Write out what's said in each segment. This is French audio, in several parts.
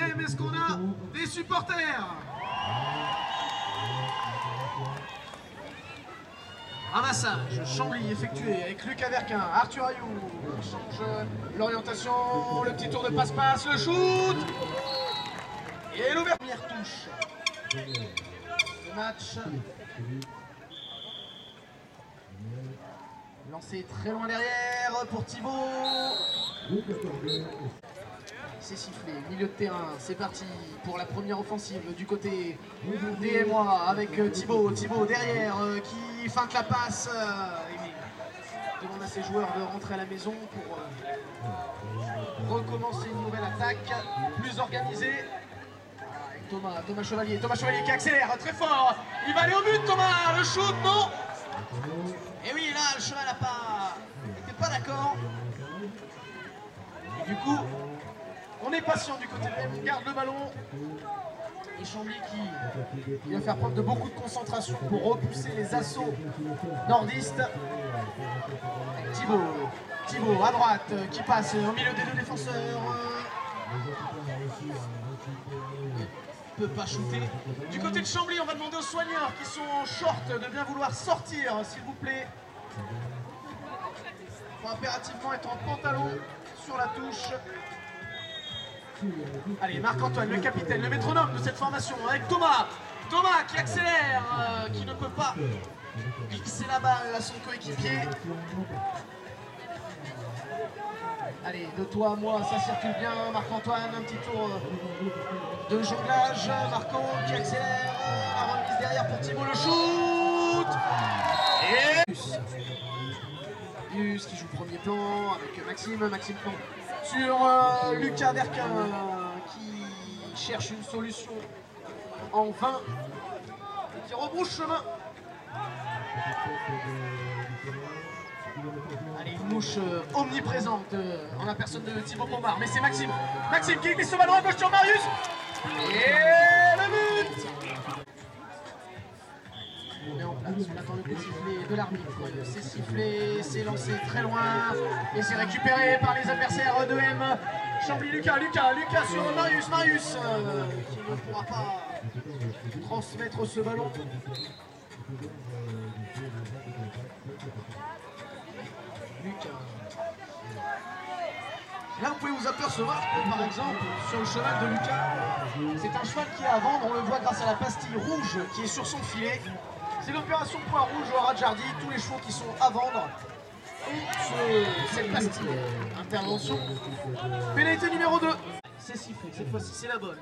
Eh, mais est-ce qu'on a des supporters? Ramassage, Chambly effectué avec Lucas Verquin, Arthur Ayou, change l'orientation, le petit tour de passe-passe, le shoot et l'ouverture. Première touche. Le match. Lancé très loin derrière pour Thibaut. C'est sifflé, milieu de terrain, c'est parti pour la première offensive du côté des Émois avec Thibaut derrière qui feinte la passe et demande à ses joueurs de rentrer à la maison pour recommencer une nouvelle attaque plus organisée. Avec Thomas Chevalier qui accélère très fort, il va aller au but Thomas, le shoot non. Et oui là le cheval n'était pas d'accord. Et du coup on est patient du côté de l'M, on garde le ballon. Et Chambly qui va faire preuve de beaucoup de concentration pour repousser les assauts nordistes. Thibaut à droite qui passe au milieu des deux défenseurs. Ne peut pas shooter. Du côté de Chambly, on va demander aux soigneurs qui sont en short de bien vouloir sortir, s'il vous plaît. Il faut impérativement être en pantalon sur la touche. Allez, Marc-Antoine, le capitaine, le métronome de cette formation, avec Thomas qui accélère, qui ne peut pas fixer la balle à son coéquipier. Allez, de toi à moi, ça circule bien, Marc-Antoine, un petit tour de jonglage, Marco qui accélère, la remise derrière pour Thibaut, le shoot. Et Pius qui joue premier plan avec Maxime Plan sur Lucas Verquin qui cherche une solution en vain et qui rebrousse chemin. Allez, une mouche omniprésente en la personne de Thibaut Pombard, mais c'est Maxime qui glisse ce ballon à gauche sur Marius et le but. On est en place, on attend le coup de sifflet de l'arbitre. C'est sifflé, c'est lancé très loin et c'est récupéré par les adversaires de M. Chambly, Lucas sur Marius qui ne pourra pas transmettre ce ballon. Lucas. Là, vous pouvez vous apercevoir que, par exemple, sur le cheval de Lucas, c'est un cheval qui est à vendre. On le voit grâce à la pastille rouge qui est sur son filet. C'est l'opération point rouge au Radjardi. Tous les chevaux qui sont à vendre ont cette pastille. Intervention. Pénalité numéro 2. C'est sifflé. Cette fois-ci, c'est la bonne.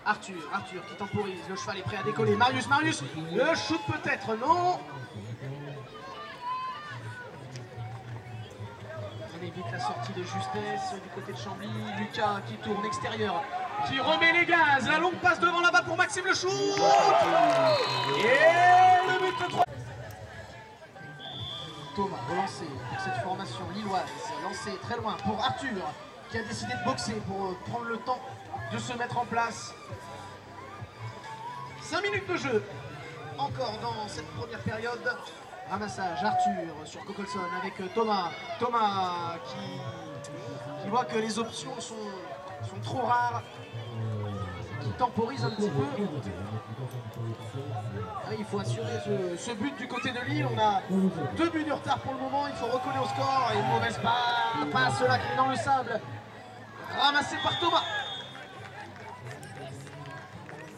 Arthur qui temporise. Le cheval est prêt à décoller. Marius. Le shoot peut-être. Non. On évite la sortie de justesse du côté de Chambly. Lucas qui tourne extérieur, qui remet les gaz. La longue passe devant là-bas pour Maxime, le shoot. Et le but de 3. Thomas relancé pour cette formation lilloise. Lancé très loin pour Arthur qui a décidé de boxer pour prendre le temps de se mettre en place. 5 minutes de jeu encore dans cette première période. Ramassage, Arthur sur Cocolson avec Thomas qui voit que les options sont trop rares, qui temporise un petit peu. Ah, il faut assurer ce but du côté de Lille. On a 2 buts de retard pour le moment, il faut recoller au score. Et une mauvaise passe là qui est dans le sable, ramassé par Thomas.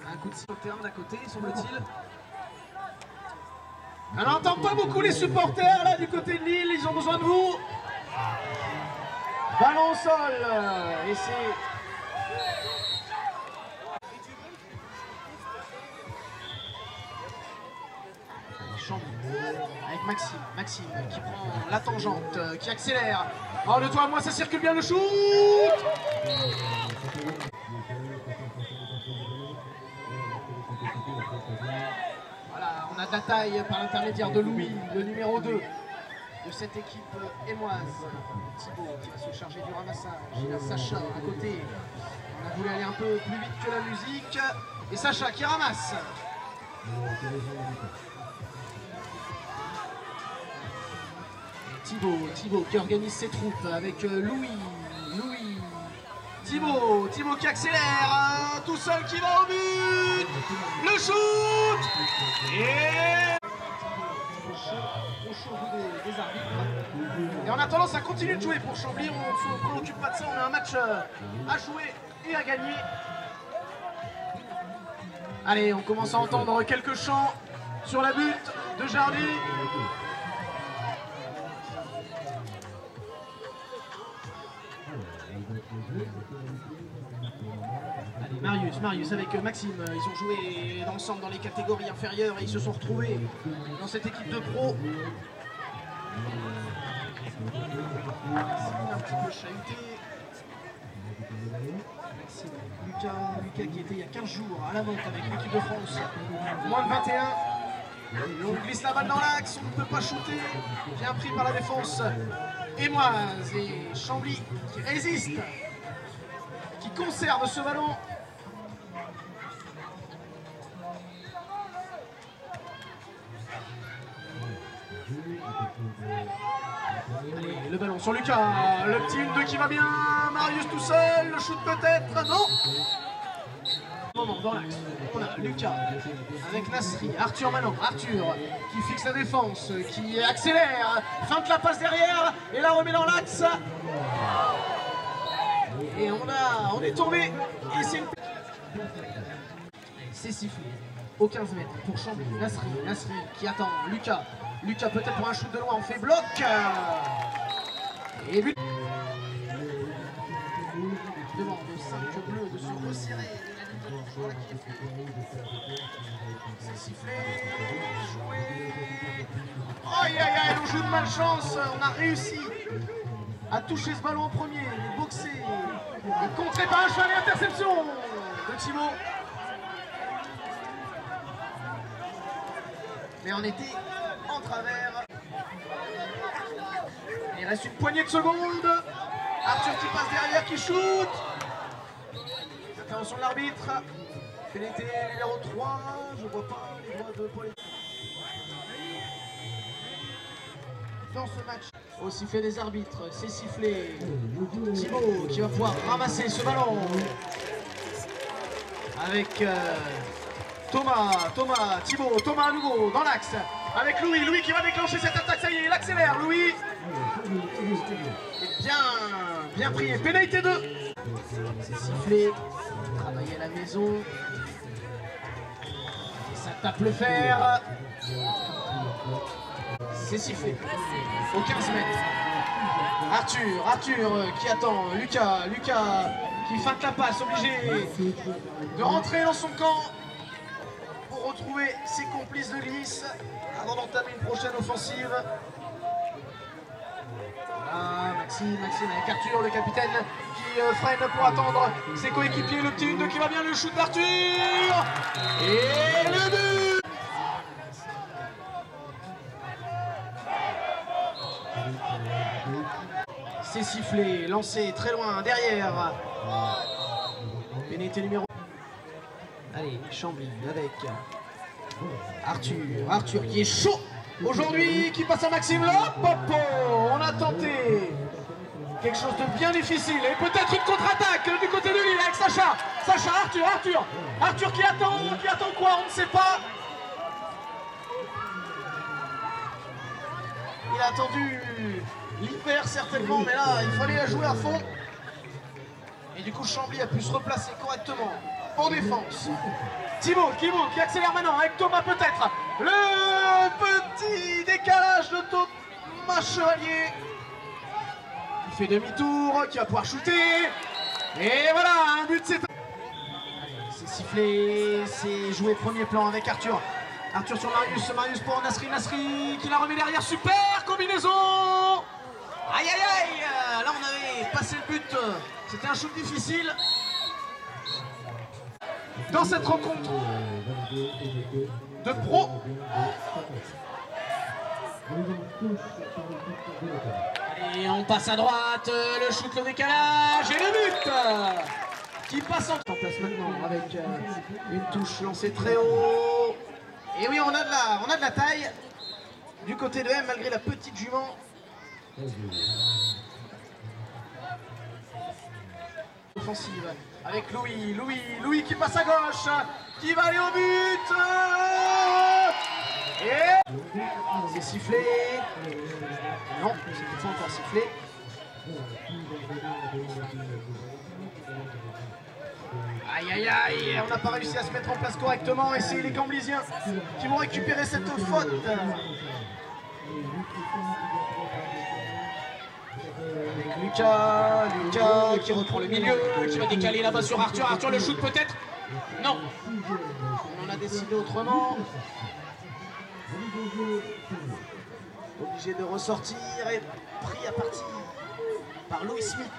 Un coup de sifflet au terme d'à côté, semble-t-il. On n'entend pas beaucoup les supporters là du côté de Lille, ils ont besoin de vous. Ballon au sol et c'est Chambly avec Maxime qui prend la tangente, qui accélère. Oh, de toi à moi, ça circule bien, le shoot. Voilà, on a de la taille par l'intermédiaire de Louis, le numéro 2 de cette équipe émoise. Thibaut qui va se charger du ramassage. Il a Sacha à côté. On a voulu aller un peu plus vite que la musique. Et Sacha qui ramasse. Thibaut qui organise ses troupes avec Louis. Thibaut qui accélère. tout seul qui va au but. Le shoot. Et des arbitres. Et en attendant, ça continue de jouer pour Chambly. On ne se préoccupe pas de ça. On a un match à jouer et à gagner. Allez, on commence à entendre quelques chants sur la butte de Jardy. Allez, Marius avec Maxime, ils ont joué ensemble dans les catégories inférieures et ils se sont retrouvés dans cette équipe de pro. Un petit peu chahuté. Lucas qui était il y a 15 jours à la vente avec l'équipe de France, moins de 21. Et on glisse la balle dans l'axe, on ne peut pas shooter, bien pris par la défense émoise. Et Chambly qui résiste, qui conserve ce ballon. Allez, le ballon sur Lucas, le petit 1-2 qui va bien, Marius tout seul, le shoot peut-être, non. Moment dans l'axe, on a Lucas avec Nasri, Arthur maintenant, Arthur qui fixe la défense, qui accélère, feinte la passe derrière et la remet dans l'axe. Et on est tombé et c'est sifflé au 15 mètres pour Chambly. Nasri qui attend, Lucas peut-être pour un shoot de loin, on fait bloc. Et but. Demande aux 5 bleus de se resserrer. Voilà qui est fait. C'est sifflé, joué. Aïe aïe aïe, on joue de malchance. On a réussi à toucher ce ballon en premier, boxer. Et contré par un cheval et interception de Thibaut. Mais on était en travers. Il reste une poignée de secondes. Arthur qui passe derrière, qui shoot. Intervention de l'arbitre. Pénalité numéro 3. Je vois pas les droits de Paul. Dans ce match, au sifflet des arbitres, c'est sifflé. Thibaut qui va pouvoir ramasser ce ballon. Avec Thomas à nouveau dans l'axe. Avec Louis qui va déclencher cette attaque, ça y est, il accélère, Louis. Et bien pris, pénalité 2. C'est sifflé, travailler à la maison. Et ça tape le fer. C'est sifflé, au 15 mètres. Arthur qui attend, Lucas qui feinte la passe, obligé de rentrer dans son camp. Pour retrouver ses complices de glisse avant d'entamer une prochaine offensive. Voilà, Maxime avec Arthur, le capitaine qui freine pour attendre ses coéquipiers. Le petit 1-2 qui va bien, le shoot d'Arthur. Et le but. C'est sifflé, lancé très loin, derrière. Pénalité numéro. Allez, Chambly avec Arthur qui est chaud aujourd'hui, qui passe à Maxime. On a tenté quelque chose de bien difficile et peut-être une contre-attaque du côté de Lille avec Sacha, Arthur qui attend quoi, on ne sait pas. Il a attendu l'hyper certainement, mais là il fallait la jouer à fond. Et du coup Chambly a pu se replacer correctement en défense. Thibaut qui accélère maintenant avec Thomas peut-être. Le petit décalage de Thomas Chevalier. Il fait demi-tour, qui va pouvoir shooter. Et voilà, un but, c'est sifflé, c'est joué premier plan avec Arthur. Arthur sur Marius pour Nasri qui la remet derrière, super combinaison. Aïe aïe aïe, là on avait passé le but, c'était un shoot difficile. Dans cette rencontre de pro. Allez, on passe à droite, le shoot, le décalage et le but qui passe en place maintenant avec une touche lancée très haut. Et oui, on a de la taille du côté de M malgré la petite jument. offensive avec Louis qui passe à gauche, qui va aller au but. Et c'est sifflé. Non, c'était pas encore sifflé. Aïe aïe aïe, on n'a pas réussi à se mettre en place correctement et c'est les Camblisiens qui vont récupérer cette faute. Avec Lucas qui reprend le milieu, qui va décaler là-bas sur Arthur. Arthur le shoot peut-être? Non. On en a décidé autrement. Obligé de ressortir et pris à partie par Louis Smith.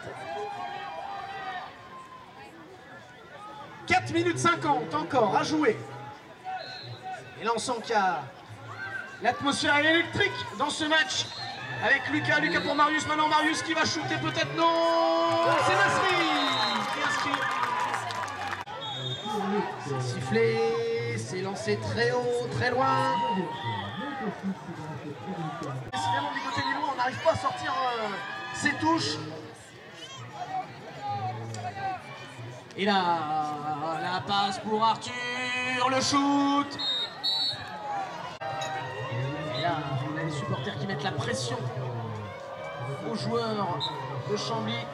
4 minutes 50 encore à jouer. Et là on sent qu'il y a l'atmosphère électrique dans ce match. Avec Lucas pour Marius, maintenant Marius qui va shooter peut-être, non. C'est Nasri qui inscrit. C'est sifflé, c'est lancé très haut, très loin. Décidément du côté lillois, on n'arrive pas à sortir ses touches. Et là, la passe pour Arthur, le shoot. Et là, on a les supporters qui mettent la pression aux joueurs de Chambly.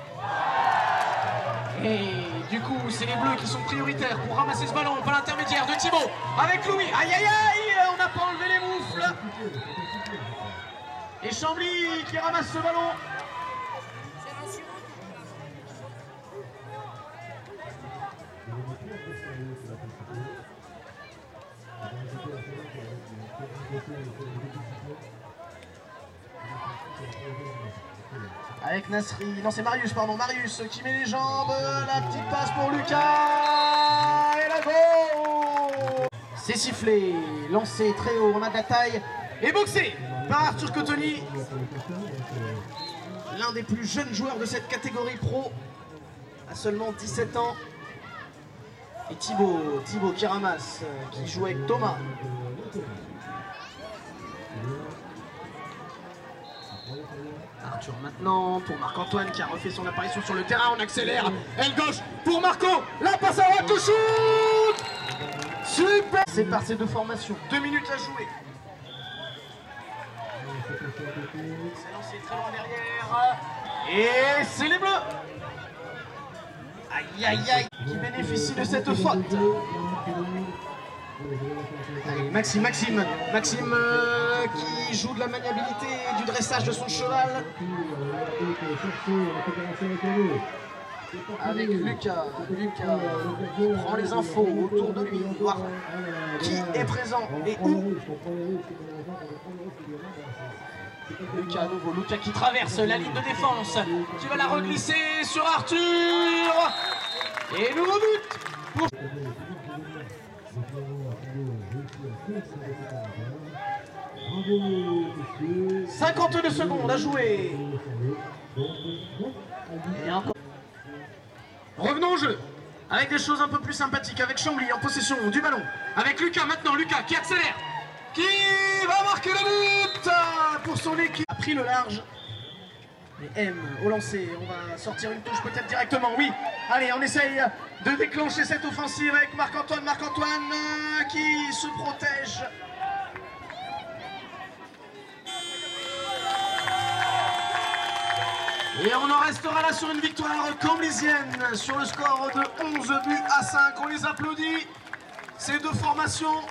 Et du coup, c'est les Bleus qui sont prioritaires pour ramasser ce ballon par l'intermédiaire de Thibaut avec Louis. Aïe aïe aïe, on n'a pas enlevé les moufles. Et Chambly qui ramasse ce ballon. Avec Nasri, non c'est Marius, pardon, Marius qui met les jambes, la petite passe pour Lucas, et la goal. C'est sifflé, lancé très haut, on a de la taille, et boxé par Arthur Cotoni, l'un des plus jeunes joueurs de cette catégorie pro, à seulement 17 ans. Et Thibaut qui ramasse, qui joue avec Thomas. Arthur maintenant pour Marc-Antoine qui a refait son apparition sur le terrain, on accélère, aile gauche pour Marco, la passe à droite, le shoot. Super. C'est par ces deux formations, 2 minutes à jouer. C'est lancé très loin derrière, et c'est les Bleus. Aïe aïe aïe, qui bénéficie de cette faute. Allez, Maxime qui joue de la maniabilité et du dressage de son cheval. Avec Lucas qui prend les infos autour de lui, voir qui est présent et où. Lucas à nouveau, Lucas qui traverse la ligne de défense, qui va la reglisser sur Arthur. Et nouveau but pour... 52 secondes à jouer. Et encore. Revenons au jeu avec des choses un peu plus sympathiques, avec Chambly en possession du ballon, avec Lucas maintenant, Lucas qui accélère, qui va marquer le but pour son équipe. A pris le large. Et M au lancer, on va sortir une touche peut-être directement, oui. Allez, on essaye de déclencher cette offensive avec Marc-Antoine qui se protège. Et on en restera là sur une victoire camblisienne sur le score de 11 buts à 5. On les applaudit, ces deux formations.